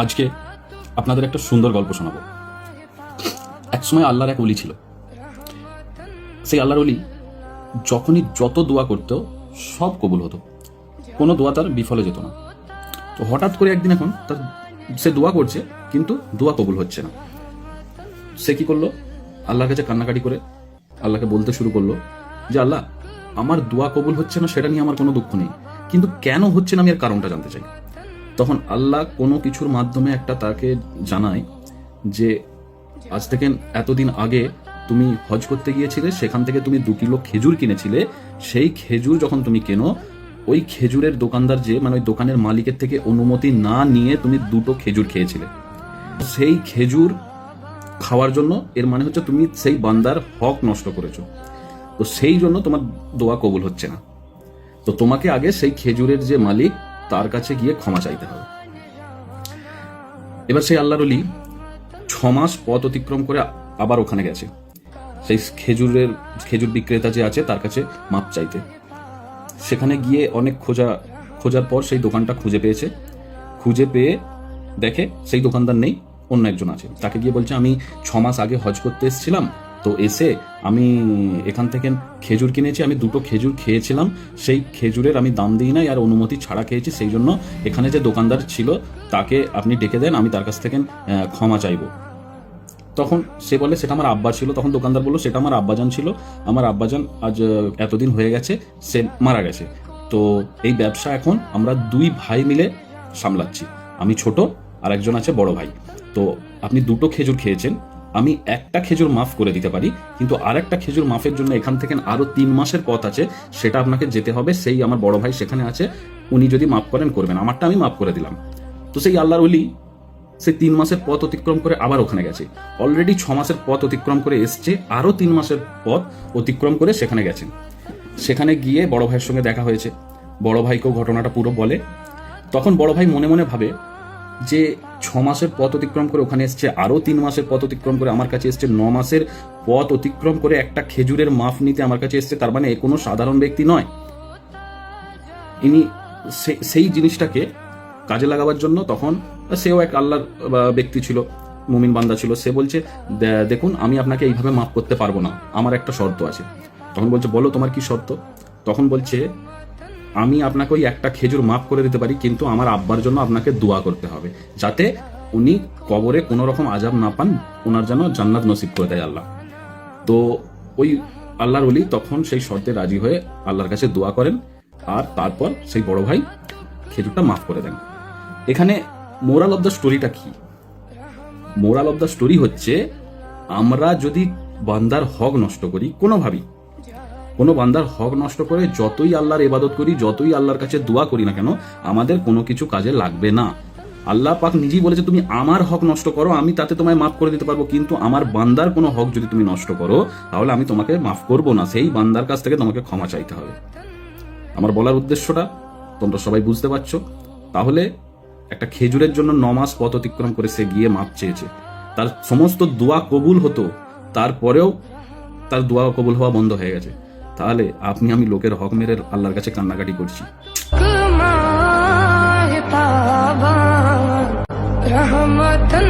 আজকে আপনাদের একটা সুন্দর গল্প শোনাবো। একসময় আল্লাহর এক ওলি ছিল। সেই আল্লাহর ওলি যখনই যত দোয়া করতো সব কবুল হতো, কোনো দোয়া তার বিফলে যেত না। তো হঠাৎ করে একদিন এখন তার সে দোয়া করছে কিন্তু দোয়া কবুল হচ্ছে না। সে কি করলো? আল্লাহর কাছে কান্নাকাটি করে আল্লাহকে বলতে শুরু করলো যে আল্লাহ, আমার দোয়া কবুল হচ্ছে না সেটা নিয়ে আমার কোনো দুঃখ নেই, কিন্তু কেন হচ্ছে না আমি এর কারণটা জানতে চাই। তখন আল্লাহ কোনো কিছুর মাধ্যমে একটা তাকে জানায় যে আজ থেকে এতদিন আগে তুমি হজ করতে গিয়েছিলে, সেখান থেকে তুমি 2 কিলো খেজুর কিনেছিলে। সেই খেজুর যখন তুমি কেনো, ওই খেজুরের দোকানদার যে ওই দোকানের মালিকের থেকে অনুমতি না নিয়ে তুমি 2টো খেজুর খেয়েছিলে। সেই খেজুর খাওয়ার জন্য এর মানে হচ্ছে তুমি সেই বান্দার হক নষ্ট করেছো। তো সেই জন্য তোমার দোয়া কবুল হচ্ছে না। তো তোমাকে আগে সেই খেজুরের যে মালিক তার কাছে গিয়ে ক্ষমা চাইতে হবে। এবার সেই আল্লাহর ওলি 6 মাস পথ অতিক্রম করে আবার ওখানে গেছে, সেই খেজুর বিক্রেতা যে আছে তার কাছে মাপ চাইতে। সেখানে গিয়ে অনেক খোঁজার পর সেই দোকানটা খুঁজে পেয়েছে। খুঁজে পেয়ে দেখে সেই দোকানদার নেই, অন্য একজন আছে। তাকে গিয়ে বলছে, আমি 6 মাস আগে হজ করতে এসেছিলাম, তো এসে আমি এখান থেকে খেজুর কিনেছি, আমি 2টো খেজুর খেয়েছিলাম, সেই খেজুরের আমি দাম দিই নাই আর অনুমতি ছাড়া খেয়েছি, সেই জন্য এখানে যে দোকানদার ছিল তাকে আপনি ডেকে দেন, আমি তার কাছ থেকে ক্ষমা চাইবো। তখন সে বলে সেটা আমার আব্বা ছিল। তখন দোকানদার বললো সেটা আমার আব্বাজান ছিল, আমার আব্বাজান আজ এতদিন হয়ে গেছে, সে মারা গেছে। তো এই ব্যবসা এখন আমরা 2 ভাই মিলে সামলাচ্ছি, আমি ছোট আর একজন আছে বড় ভাই। তো আপনি 2টো খেজুর খেয়েছেন, আমি একটা খেজুর মাফ করে দিতে পারি, কিন্তু আরেকটা খেজুর মাফের জন্য এখান থেকে আরো 3 মাসের পথ আছে, সেটা আপনাকে যেতে হবে। সেই আমার বড় ভাই সেখানে আছে, উনি যদি মাফ করেন করবেন, আমারটা আমি মাফ করে দিলাম। তো সেই আল্লাহর ওলি সেই 3 মাসের পথ অতিক্রম করে আবার ওখানে গেছে। অলরেডি 6 মাসের পথ অতিক্রম করে এসছে, আরো 3 মাসের পথ অতিক্রম করে সেখানে গেছেন। সেখানে গিয়ে বড় ভাইয়ের সঙ্গে দেখা হয়েছে, বড় ভাইকেও ঘটনাটা পুরো বলে। তখন বড় ভাই মনে মনে ভাবে যে 6 মাসের পথ অতিক্রম করে ওখানে এসছে, আরো 3 মাসের পথ অতিক্রম করে আমার কাছে এসছে, 9 মাসের পথ অতিক্রম করে একটা খেজুরের মাফ নিতে আমার কাছে এসছে, তার মানে এ কোনো সাধারণ ব্যক্তি নয়। ইনি সেই জিনিসটাকে কাজে লাগাবার জন্য, তখন সেও এক আল্লাহর ব্যক্তি ছিল, মুমিন বান্দা ছিল। সে বলছে, দেখুন আমি আপনাকে এইভাবে মাফ করতে পারবো না, আমার একটা শর্ত আছে। তখন বলছে, বলো তোমার কি শর্ত? তখন বলছে, আমি আপনাকে ওই একটা খেজুর মাফ করে দিতে পারি, কিন্তু আমার আব্বার জন্য আপনাকে দোয়া করতে হবে যাতে উনি কবরে কোনো রকম আযাব না পান, ওনার যেন জান্নাত নসিব করে দেয় আল্লাহ। তো ওই আল্লাহর ওলি তখন সেই শর্তে রাজি হয়ে আল্লাহর কাছে দোয়া করেন, আর তারপর সেই বড় ভাই খেজুরটা মাফ করে দেন। এখানে মোরাল অফ দ্য স্টোরিটা কি? মোরাল অফ দ্য স্টোরি হচ্ছে, আমরা যদি বান্দার হক নষ্ট করি, কোনো বান্দার হক নষ্ট করে যতই আল্লাহর ইবাদত করি, যতই আল্লাহর কাছে দোয়া করি না কেন, আমাদের কোনো কিছু কাজে লাগবে না। আল্লাহ পাক নিজেই বলেছে, তুমি আমার হক নষ্ট করো, আমি তাতে তোমায় মাফ করে দিতে পারবো, কিন্তু আমার বান্দার কোনো হক যদি তুমি নষ্ট করো, তাহলে আমি তোমাকে মাফ করবো না, সেই বান্দার কাছ থেকে তোমাকে ক্ষমা চাইতে হবে। আমার বলার উদ্দেশ্যটা তোমরা সবাই বুঝতে পারছো? তাহলে একটা খেজুরের জন্য 9 মাস পথ অতিক্রম করে সে গিয়ে মাপ চেয়েছে, তার সমস্ত দোয়া কবুল হতো, তারপরেও তার দোয়া কবুল হওয়া বন্ধ হয়ে গেছে। তাহলে আপনি আমি লোকের হক মেরে আল্লাহর কাছে কান্নাকাটি করছি। রহমতন